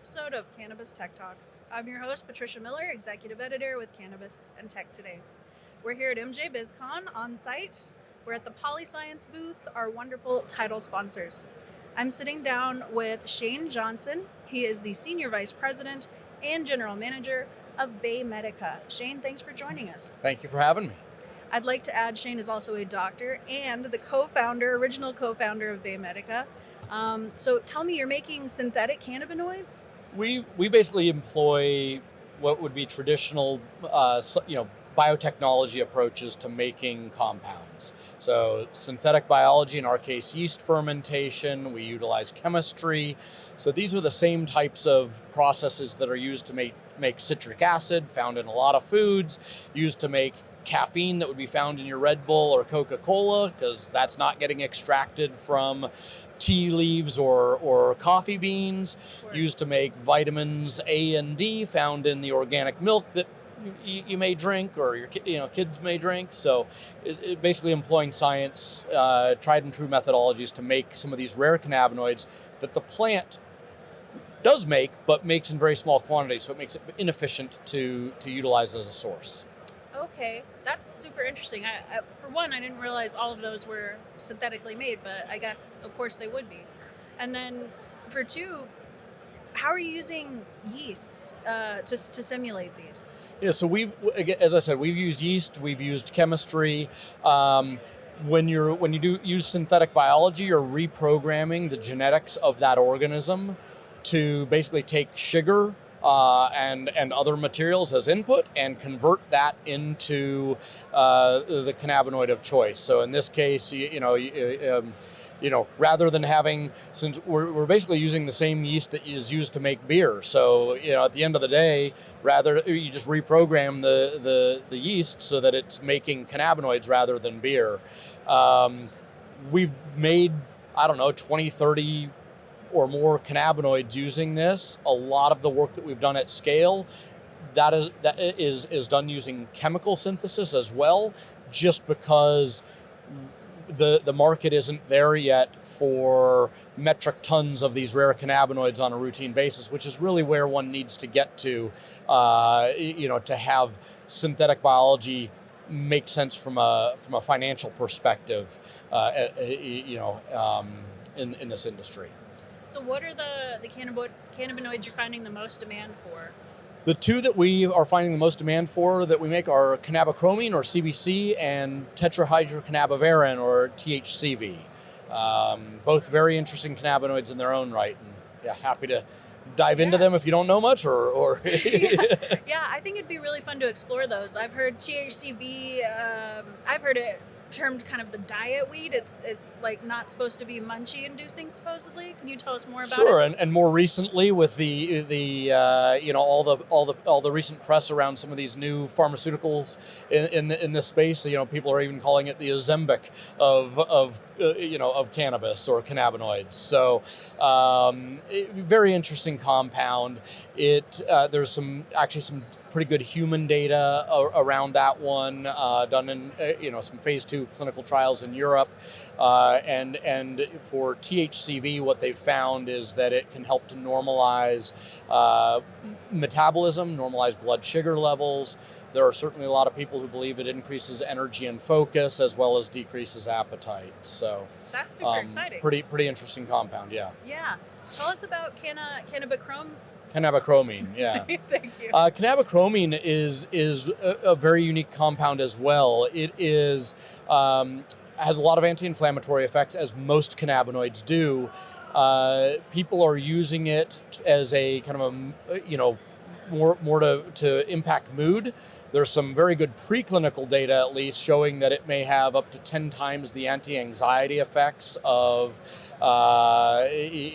episode of Cannabis Tech Talks. I'm your host, Patricia Miller, Executive Editor with Cannabis and Tech Today. We're here at MJBizCon on site. We're at the Polyscience booth, our wonderful title sponsors. I'm sitting down with Shane Johnson. He is the Senior Vice President and General Manager of Baymedica. Shane, thanks for joining us. Thank you for having me. I'd like to add Shane is also a doctor and the original co-founder of Baymedica. So tell me, you're making synthetic cannabinoids? We basically employ what would be traditional, biotechnology approaches to making compounds. So synthetic biology, in our case, yeast fermentation. We utilize chemistry. So these are the same types of processes that are used to make citric acid, found in a lot of foods, used to make caffeine that would be found in your Red Bull or Coca-Cola, because that's not getting extracted from tea leaves or coffee beans, used to make vitamins A and D found in the organic milk that you may drink or your kids may drink. So it basically employing science, tried and true methodologies to make some of these rare cannabinoids that the plant does make, but makes in very small quantities, so it makes it inefficient to utilize as a source. Okay, that's super interesting. For one, I didn't realize all of those were synthetically made, but I guess, of course, they would be. And then for two, how are you using yeast to simulate these? Yeah, so as I said, we've used yeast, we've used chemistry. When you do use synthetic biology, you're reprogramming the genetics of that organism to basically take sugar and other materials as input and convert that into the cannabinoid of choice. So in this case, rather than having, since we're basically using the same yeast that is used to make beer. So at the end of the day, rather you just reprogram the yeast so that it's making cannabinoids rather than beer. We've made 20, 30 or more cannabinoids using this. A lot of the work that we've done at scale, that is done using chemical synthesis as well, just because the market isn't there yet for metric tons of these rare cannabinoids on a routine basis, which is really where one needs to get to have synthetic biology make sense from a financial perspective, in this industry. So what are the cannabinoids you're finding the most demand for? The two that we are finding the most demand for that we make are cannabichromene, or CBC, and tetrahydrocannabivarin, or THCV. Both very interesting cannabinoids in their own right. And happy to dive into them if you don't know much, or Yeah, I think it'd be really fun to explore those. I've heard THCV, I've heard it termed kind of the diet weed. It's like not supposed to be munchy inducing, supposedly. Can you tell us more about it? Sure, and more recently with all the recent press around some of these new pharmaceuticals in this space. People are even calling it the Ozempic of cannabis or cannabinoids. So very interesting compound. There's some pretty good human data around that one, done in some phase 2 clinical trials in Europe, and for THCV, what they've found is that it can help to normalize metabolism, normalize blood sugar levels. There are certainly a lot of people who believe it increases energy and focus as well as decreases appetite. So that's super exciting. Pretty interesting compound, yeah. Yeah. Tell us about cannabichromene. Cannabichromene, yeah. Thank you. Cannabichromene is a very unique compound as well. It is has a lot of anti-inflammatory effects, as most cannabinoids do. People are using it as a kind of more to impact mood. There's some very good preclinical data, at least, showing that it may have up to 10 times the anti-anxiety effects of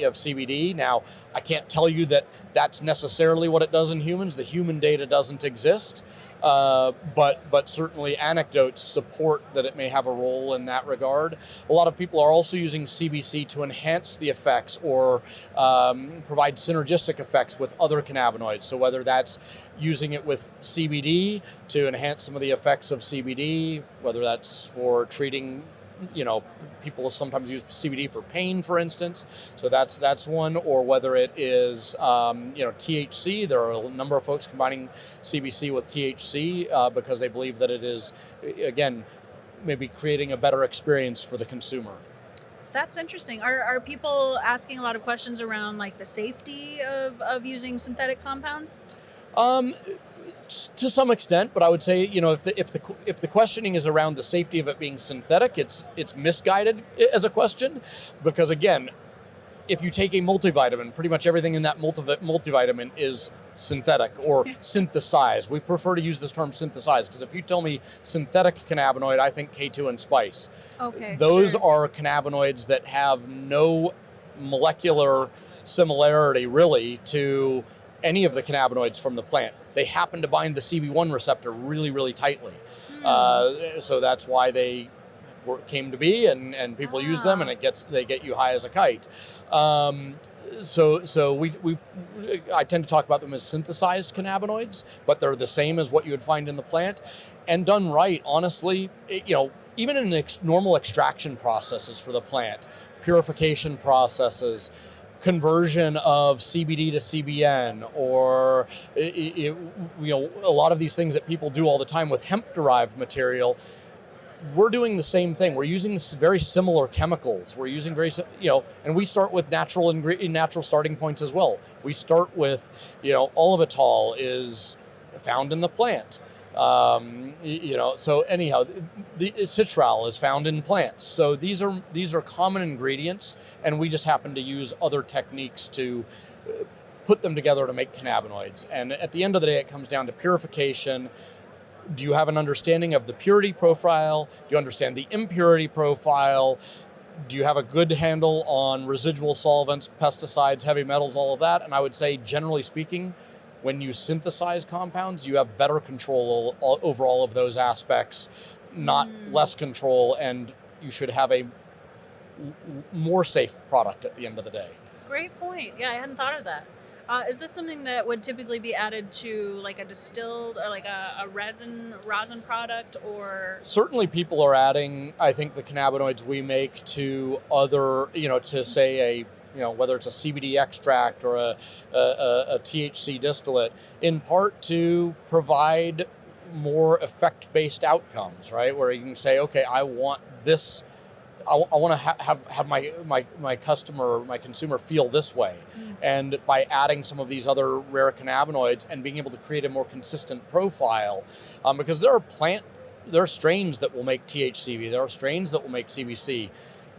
CBD. Now, I can't tell you that that's necessarily what it does in humans. The human data doesn't exist, but certainly anecdotes support that it may have a role in that regard. A lot of people are also using CBC to enhance the effects or provide synergistic effects with other cannabinoids. So whether that's using it with CBD to enhance some of the effects of CBD, whether that's for treating people sometimes use CBD for pain, for instance. So that's one. Or whether it is, THC. There are a number of folks combining CBC with THC because they believe that it is, again, maybe creating a better experience for the consumer. That's interesting. Are people asking a lot of questions around like the safety of using synthetic compounds? To some extent, but I would say, if the questioning is around the safety of it being synthetic, it's misguided as a question, because again, if you take a multivitamin, pretty much everything in that multivitamin is synthetic or synthesized. We prefer to use this term synthesized because if you tell me synthetic cannabinoid, I think K2 and spice. Okay, those sure. are cannabinoids that have no molecular similarity really to any of the cannabinoids from the plant. They happen to bind the CB1 receptor really, really tightly. So that's why they came to be, and people use them, and they get you high as a kite. So I tend to talk about them as synthesized cannabinoids, but they're the same as what you would find in the plant, and done right. Honestly, even in normal extraction processes for the plant, purification processes, conversion of CBD to CBN, or a lot of these things that people do all the time with hemp-derived material. We're doing the same thing. We're using very similar chemicals. We're using and we start with natural starting points as well. We start with, olivitol is found in the plant. So anyhow, the citral is found in plants. So these are common ingredients, and we just happen to use other techniques to put them together to make cannabinoids. And at the end of the day, it comes down to purification. Do you have an understanding of the purity profile? Do you understand the impurity profile? Do you have a good handle on residual solvents, pesticides, heavy metals, all of that? And I would say, generally speaking, when you synthesize compounds, you have better control over all of those aspects, not less control, and you should have a more safe product at the end of the day. Great point. Yeah, I hadn't thought of that. Is this something that would typically be added to like a distilled or like a rosin product, or? Certainly people are adding, I think, the cannabinoids we make to other, to say whether it's a CBD extract or a THC distillate, in part to provide more effect-based outcomes, right? Where you can say, okay, I want this. I want to have my customer, my consumer feel this way. And by adding some of these other rare cannabinoids and being able to create a more consistent profile, because there are strains that will make THCV, there are strains that will make CBC.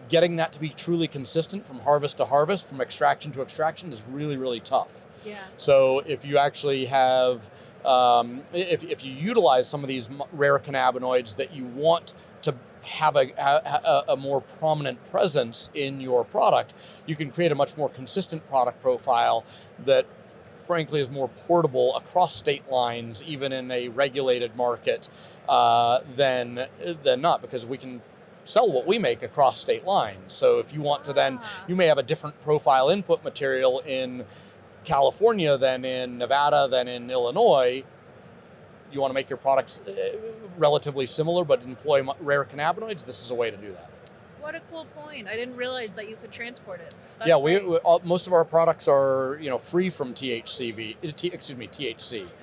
Getting that to be truly consistent from harvest to harvest, from extraction to extraction, is really, really tough. Yeah. So if you actually have, if you utilize some of these rare cannabinoids that you want to have a more prominent presence in your product, you can create a much more consistent product profile that frankly is more portable across state lines, even in a regulated market, than not, because we can sell what we make across state lines. So if you want to then, you may have a different profile input material in California than in Nevada than in Illinois. You want to make your products relatively similar but employ rare cannabinoids, this is a way to do that. What a cool point. I didn't realize that you could transport it. That's yeah, we most of our products are free from THC.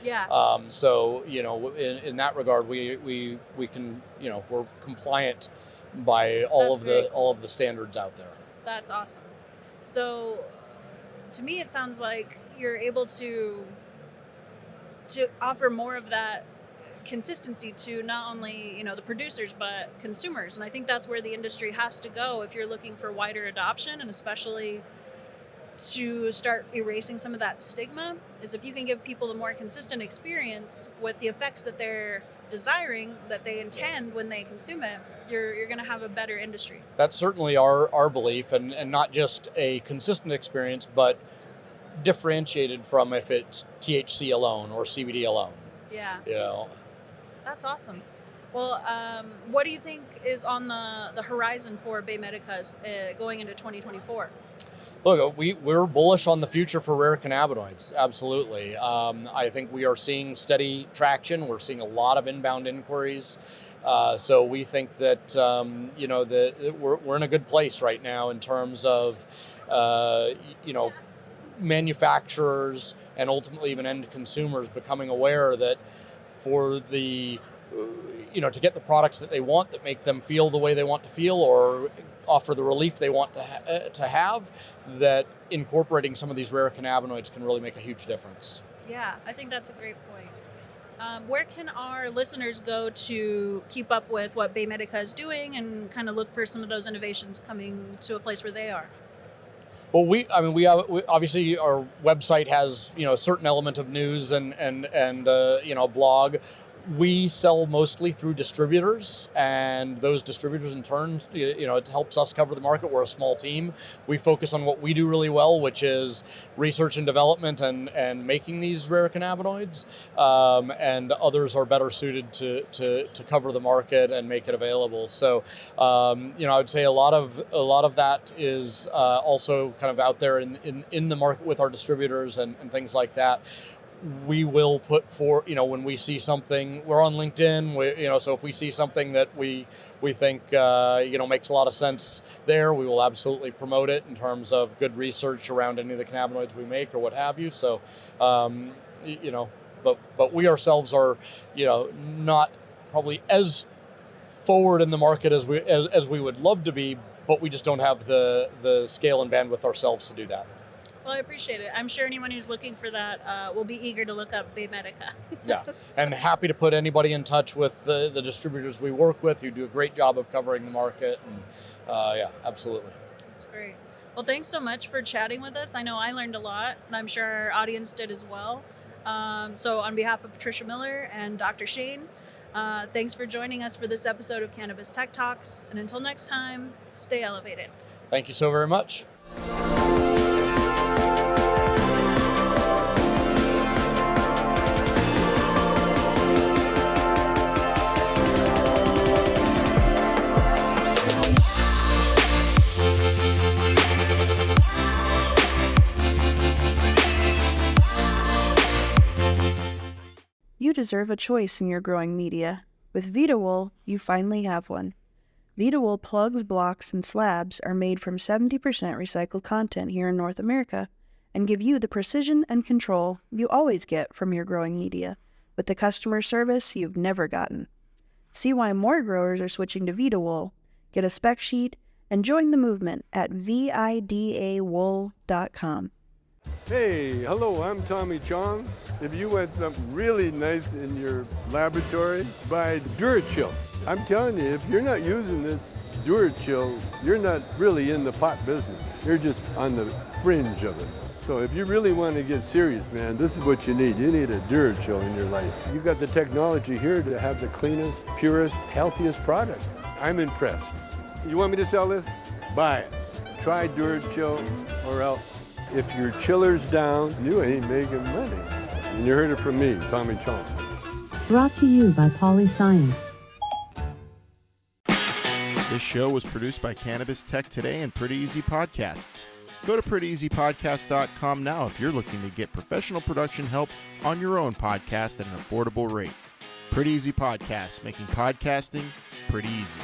Yeah. So in that regard, we can we're compliant by all of the standards out there. That's awesome. So to me, it sounds like you're able to offer more of that consistency to not only the producers but consumers, and I think that's where the industry has to go if you're looking for wider adoption, and especially to start erasing some of that stigma, is if you can give people a more consistent experience with the effects that they're desiring, that they intend when they consume it, you're going to have a better industry. That's certainly our belief, and not just a consistent experience, but differentiated from if it's THC alone or CBD alone. Yeah. That's awesome. Well, what do you think is on the horizon for Baymedica going into 2024? Look, we're bullish on the future for rare cannabinoids. Absolutely. I think we are seeing steady traction. We're seeing a lot of inbound inquiries. So we think that, we're in a good place right now in terms of, manufacturers and ultimately even end consumers becoming aware that for the, to get the products that they want that make them feel the way they want to feel or offer the relief they want to have, that incorporating some of these rare cannabinoids can really make a huge difference. Yeah, I think that's a great point. Where can our listeners go to keep up with what Baymedica is doing and kind of look for some of those innovations coming to a place where they are? Well, we obviously our website has a certain element of news and blog. We sell mostly through distributors, and those distributors in turn, it helps us cover the market. We're a small team. We focus on what we do really well, which is research and development and making these rare cannabinoids, and others are better suited to cover the market and make it available. So, I would say a lot of that is also kind of out there in the market with our distributors and things like that. We will put when we see something, we're on LinkedIn, so if we see something that we think, makes a lot of sense there, we will absolutely promote it in terms of good research around any of the cannabinoids we make or what have you. So, but we ourselves are, not probably as forward in the market as we would love to be, but we just don't have the scale and bandwidth ourselves to do that. Well, I appreciate it. I'm sure anyone who's looking for that will be eager to look up Baymedica. Yeah, and happy to put anybody in touch with the distributors we work with who do a great job of covering the market. And absolutely. That's great. Well, thanks so much for chatting with us. I know I learned a lot, and I'm sure our audience did as well. So on behalf of Patricia Miller and Dr. Shane, thanks for joining us for this episode of Cannabis Tech Talks. And until next time, stay elevated. Thank you so very much. You deserve a choice in your growing media. With VitaWool, you finally have one. VitaWool plugs, blocks, and slabs are made from 70% recycled content here in North America and give you the precision and control you always get from your growing media with the customer service you've never gotten. See why more growers are switching to VitaWool. Get a spec sheet and join the movement at vidawool.com. Hey, hello, I'm Tommy Chong. If you want something really nice in your laboratory, buy DuraChill. I'm telling you, if you're not using this DuraChill, you're not really in the pot business. You're just on the fringe of it. So if you really want to get serious, man, this is what you need. You need a DuraChill in your life. You got the technology here to have the cleanest, purest, healthiest product. I'm impressed. You want me to sell this? Buy it. Try DuraChill or else. If your chiller's down, you ain't making money. And you heard it from me, Tommy Chong. Brought to you by PolyScience. This show was produced by Cannabis Tech Today and Pretty Easy Podcasts. Go to prettyeasypodcast.com now if you're looking to get professional production help on your own podcast at an affordable rate. Pretty Easy Podcasts, making podcasting pretty easy.